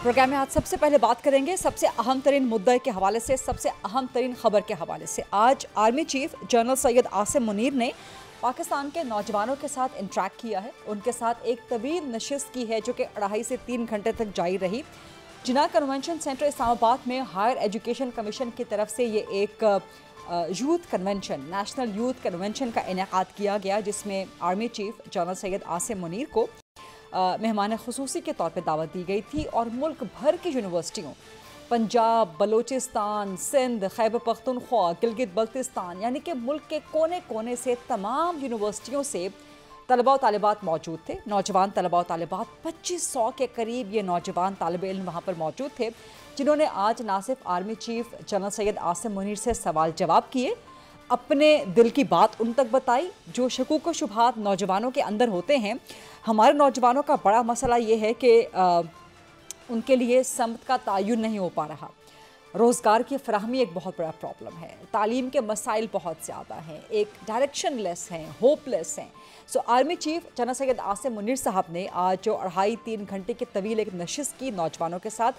Programme में आज सबसे पहले बात करेंगे सबसे अहम तरीन मुद्दे के हवाले से, सबसे अहम तरीन खबर के हवाले से। आज army chief general Syed Asim Munir ने पाकिस्तान के नौजवानों के साथ इंटरेक्ट किया है। उनके साथ एक तवील नशिस्त की है जो कि 2.5 से 3 घंटे तक जारी रही। जिना कन्वेंशन सेंटर इस्लामाबाद में हायर एजुकेशन कमीशन की तरफ से ये एक youth convention, national youth convention का इनेकाद किया गया, जिसमें army chief general Syed Asim Munir को मेहमान खुसूसी के तौर पर दावत दी गई थी। और मुल्क भर की यूनिवर्सिटियों, पंजाब, बलूचिस्तान, सिंध, खैबर पख्तूनख्वा, गिलगित बल्तिस्तान, यानी कि मुल्क के कोने कोने से तमाम यूनिवर्सिटियों से तलबा और तालिबात मौजूद थे। नौजवान तलबा और तालिबात 2500 के करीब ये नौजवान तालिब इल्म वहाँ पर मौजूद थे, जिन्होंने आज ना सिर्फ army chief general Syed Asim Munir से सवाल जवाब किए, अपने दिल की बात उन तक बताई जो शकूक व शुबहात नौजवानों के अंदर होते हैं। हमारे नौजवानों का बड़ा मसला ये है कि उनके लिए समत का तयन नहीं हो पा रहा। रोज़गार की फराहमी एक बहुत बड़ा प्रॉब्लम है, तालीम के मसाइल बहुत ज़्यादा हैं, एक डायरेक्शन लेस हैं, होपलेस हैं। So army chief general Syed Asim Munir साहब ने आज जो 2.5-3 घंटे की तवील एक नशिस्त की नौजवानों के साथ,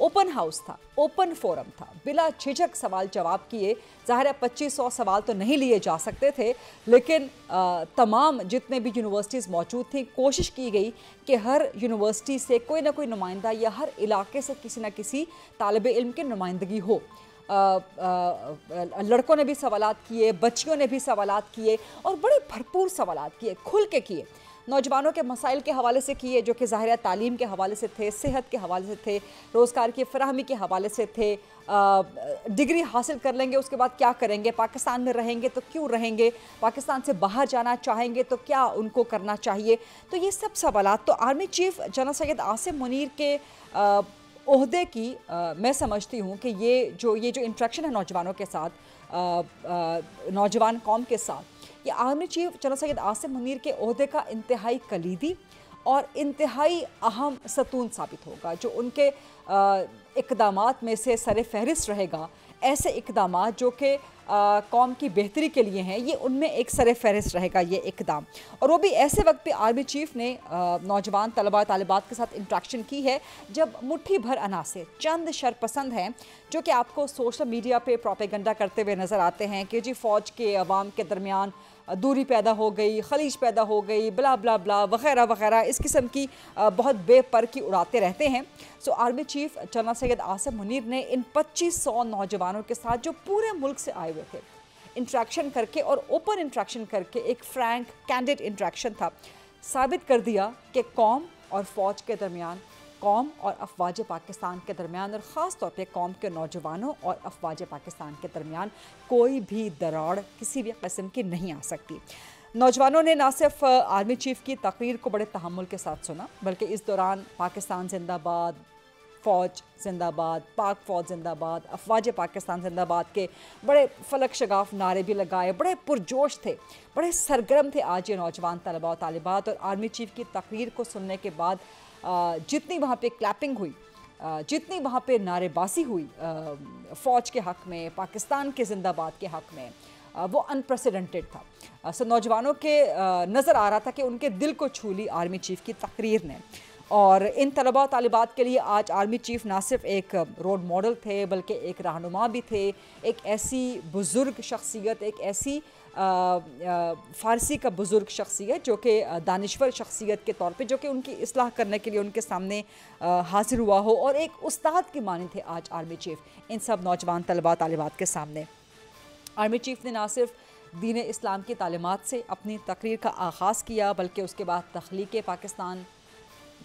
ओपन हाउस था, ओपन फोरम था, बिला झिझक सवाल जवाब किए। ज़ाहिर है 2500 सवाल तो नहीं लिए जा सकते थे, लेकिन तमाम जितने भी यूनिवर्सिटीज़ मौजूद थी, कोशिश की गई कि हर यूनिवर्सिटी से कोई ना कोई नुमाइंदा या हर इलाके से किसी न किसी तालिब इल्म की नुमाइंदगी हो। लड़कों ने भी सवालात किए, बच्चियों ने भी सवालात किए और बड़े भरपूर सवालात किए, खुल के किए। नौजवानों के मसाइल के हवाले से किए जो कि ज़ाहिर तालीम के हवाले से थे, सेहत के हवाले से थे, रोज़गार की फराहमी के हवाले से थे। डिग्री हासिल कर लेंगे उसके बाद क्या करेंगे, पाकिस्तान में रहेंगे तो क्यों रहेंगे, पाकिस्तान से बाहर जाना चाहेंगे तो क्या उनको करना चाहिए। तो ये सब सवालात तो army chief general Syed Asim Munir के ओहदे की मैं समझती हूँ कि ये जो इंट्रैक्शन है नौजवानों के साथ, नौजवान कौम के साथ, ये army chief general Syed Asim Munir के ओहदे का इंतहाई कलीदी और इंतहाई अहम सतून साबित होगा, जो उनके इक़दामात में से सर फहरिस्त रहेगा। ऐसे इक़दामात जो कि कौम की बेहतरी के लिए हैं, ये उनमें एक सर फहरिस्त रहेगा ये इक़दाम। और वो भी ऐसे वक्त पे आर्मी चीफ ने नौजवान तलबा तालिबात के साथ इंट्रैक्शन की है जब मुट्ठी भर अनासे चंद शरपसंद हैं जो कि आपको सोशल मीडिया पे प्रोपेगेंडा करते हुए नज़र आते हैं कि जी फ़ौज के अवाम के दरमियान दूरी पैदा हो गई, खलीज पैदा हो गई, ब्ला ब्ला ब्ला वगैरह वगैरह, इस किस्म की बहुत बेपर की उड़ाते रहते हैं। So army chief general Syed Asim Munir ने इन 2500 नौजवानों के साथ जो पूरे मुल्क से आए हुए थे, इंट्रैक्शन करके और ओपन इंट्रैक्शन करके, एक फ्रैंक कैंडिड इंट्रैक्शन था, साबित कर दिया कि कौम और फ़ौज के दरमियान, कौम और अफवाज पाकिस्तान के दरमियान, और ख़ास तौर पे कौम के नौजवानों और अफवाज पाकिस्तान के दरमियान कोई भी दराड़ किसी भी किस्म की नहीं आ सकती। नौजवानों ने ना सिर्फ आर्मी चीफ की तकरीर को बड़े तहम्मुल के साथ सुना, बल्कि इस दौरान पाकिस्तान जिंदाबाद, फ़ौज जिंदाबाद, पाक फ़ौज जिंदाबाद, अफवाज पाकिस्तान जिंदाबाद के बड़े फलक शगाफ नारे भी लगाए, बड़े पुरजोश थे, बड़े सरगर्म थे आज ये नौजवान तलबा और तालिबात। और आर्मी चीफ की तकरीर को सुनने के बाद जितनी वहाँ पे क्लैपिंग हुई, जितनी वहाँ पे नारेबाजी हुई फ़ौज के हक़ में, पाकिस्तान के जिंदाबाद के हक़ में, वो अनप्रेसिडेंटेड था। सो नौजवानों के नज़र आ रहा था कि उनके दिल को छू ली आर्मी चीफ की तकरीर ने। और इन तलबा तालिबात के लिए आज आर्मी चीफ ना सिर्फ एक रोल मॉडल थे, बल्कि एक रहनुमा भी थे, एक ऐसी बुज़ुर्ग शख्सियत, एक ऐसी फ़ारसी का बुज़ुर्ग शख्सियत जो कि दानिश्वर शख्सियत के तौर पे, जो कि उनकी इस्लाह करने के लिए उनके सामने हाजिर हुआ हो, और एक उस्ताद की मानी थे आज आर्मी चीफ इन सब नौजवान तलबा तालिबात के सामने। आर्मी चीफ ने ना सिर्फ दीन इस्लाम की तालीमात से अपनी तकरीर का आगाज़ किया, बल्कि उसके बाद तख्लीक़ पाकिस्तान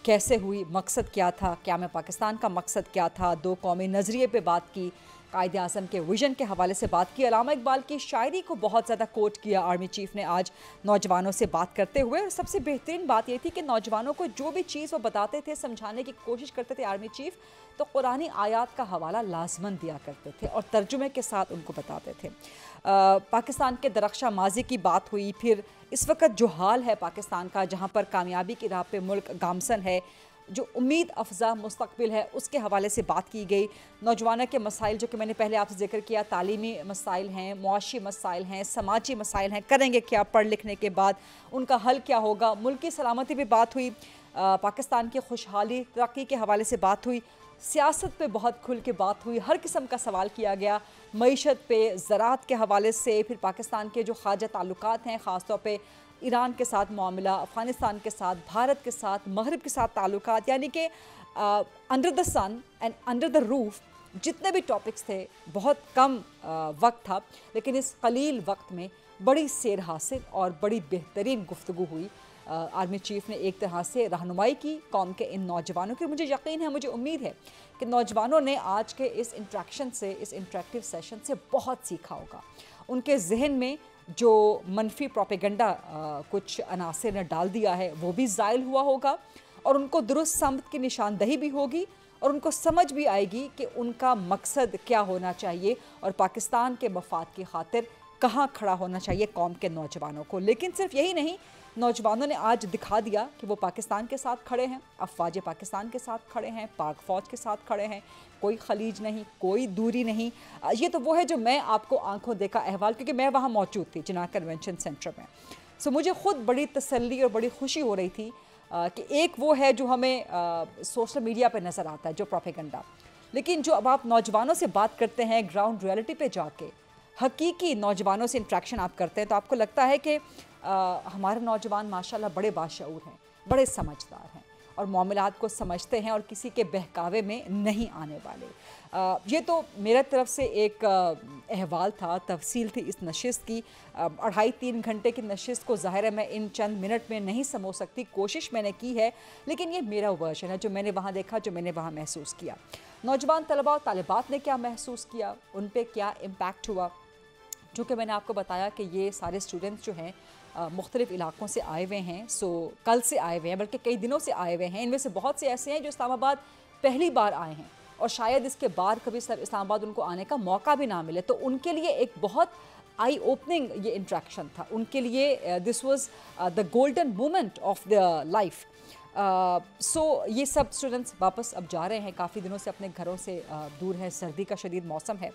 कैसे हुई, मकसद क्या था, क्या में पाकिस्तान का मकसद क्या था, दो कौमी नज़रिए पे बात की, कायदे आज़म के विजन के हवाले से बात की, अल्लामा इकबाल की शायरी को बहुत ज़्यादा कोट किया आर्मी चीफ ने आज नौजवानों से बात करते हुए। और सबसे बेहतरीन बात ये थी कि नौजवानों को जो भी चीज़ वो बताते थे, समझाने की कोशिश करते थे आर्मी चीफ, तो कुरानी आयात का हवाला लाजमन दिया करते थे और तर्जुमे के साथ उनको बताते थे। पाकिस्तान के दरख्शा माजी की बात हुई, फिर इस वक्त जो हाल है पाकिस्तान का, जहाँ पर कामयाबी की राह पे मुल्क गामसन है, जो उम्मीद अफजा मुस्तकबिल है, उसके हवाले से बात की गई। नौजवानों के मसाइल जो कि मैंने पहले आपसे जिक्र किया, तालीमी मसाइल हैं, मुआशी मसाइल हैं, समाजी मसाइल हैं, करेंगे क्या पढ़ लिखने के बाद, उनका हल क्या होगा, मुल्क की सलामती भी बात हुई। पाकिस्तान की खुशहाली तरक्की के हवाले से बात हुई, सियासत पे बहुत खुल के बात हुई, हर किस्म का सवाल किया गया, मईशत पे, ज़राअत के हवाले से, फिर पाकिस्तान के जो खाजा ताल्लुकात हैं, ख़ास तौर पे ईरान के साथ मामला, अफ़गानिस्तान के साथ, भारत के साथ, मगरिब के साथ ताल्लुकात, यानी कि under the sun and under the roof जितने भी टॉपिक्स थे, बहुत कम वक्त था, लेकिन इस कलील वक्त में बड़ी सैर हासिल और बड़ी बेहतरीन गुफ्तगू हुई। आर्मी चीफ़ ने एक तरह से रहनुमाई की कौम के इन नौजवानों की। मुझे यकीन है, मुझे उम्मीद है कि नौजवानों ने आज के इस इंट्रैक्शन से, इस इंटरेक्टिव सेशन से बहुत सीखा होगा। उनके जहन में जो मनफी प्रोपेगेंडा कुछ अनासर ने डाल दिया है वो भी ज़ायल हुआ होगा, और उनको दुरुस्त समत की निशानदही भी होगी, और उनको समझ भी आएगी कि उनका मकसद क्या होना चाहिए और पाकिस्तान के मफाद की खातिर कहाँ खड़ा होना चाहिए कौम के नौजवानों को। लेकिन सिर्फ यही नहीं, नौजवानों ने आज दिखा दिया कि वो पाकिस्तान के साथ खड़े हैं, अफवाज पाकिस्तान के साथ खड़े हैं, पाक फ़ौज के साथ खड़े हैं, कोई खलीज नहीं, कोई दूरी नहीं। ये तो वो है जो मैं आपको आंखों देखा अहवाल, क्योंकि मैं वहाँ मौजूद थी जिन्ना कन्वेंशन सेंटर में। सो मुझे ख़ुद बड़ी तसल्ली और बड़ी खुशी हो रही थी कि एक वो है जो हमें सोशल मीडिया पर नज़र आता है, जो प्रोपेगेंडा, लेकिन जो अब आप नौजवानों से बात करते हैं, ग्राउंड रियलिटी पे जाके हकीकी नौजवानों से इंट्रैक्शन आप करते हैं, तो आपको लगता है कि हमारे नौजवान माशाल्लाह बड़े बाशऊर हैं, बड़े समझदार हैं और मामलात को समझते हैं और किसी के बहकावे में नहीं आने वाले। ये तो मेरे तरफ से एक अहवाल था, तफसील थी इस नशिस्त की। 2.5-3 घंटे की नशिस्त को ज़ाहिर है मैं इन चंद मिनट में नहीं समो सकती, कोशिश मैंने की है, लेकिन ये मेरा वर्जन है जो मैंने वहाँ देखा, जो मैंने वहाँ महसूस किया। नौजवान तलबा और तालिबात ने क्या महसूस किया, उन पर क्या इम्पैक्ट हुआ। चूँकि मैंने आपको बताया कि ये सारे स्टूडेंट्स जो हैं मुख्तलिफ़ इलाक़ों से आए हुए हैं, सो कल से आए हुए हैं, बल्कि कई दिनों से आए हुए हैं। इनमें से बहुत से ऐसे हैं जो इस्लामाबाद पहली बार आए हैं और शायद इसके बाद कभी इस्लामाबाद उनको आने का मौका भी ना मिले, तो उनके लिए एक बहुत आई ओपनिंग ये इंट्रैक्शन था। उनके लिए this was the golden moment of the life. So ये सब स्टूडेंट्स वापस अब जा रहे हैं, काफ़ी दिनों से अपने घरों से दूर हैं, सर्दी का शदीद मौसम है।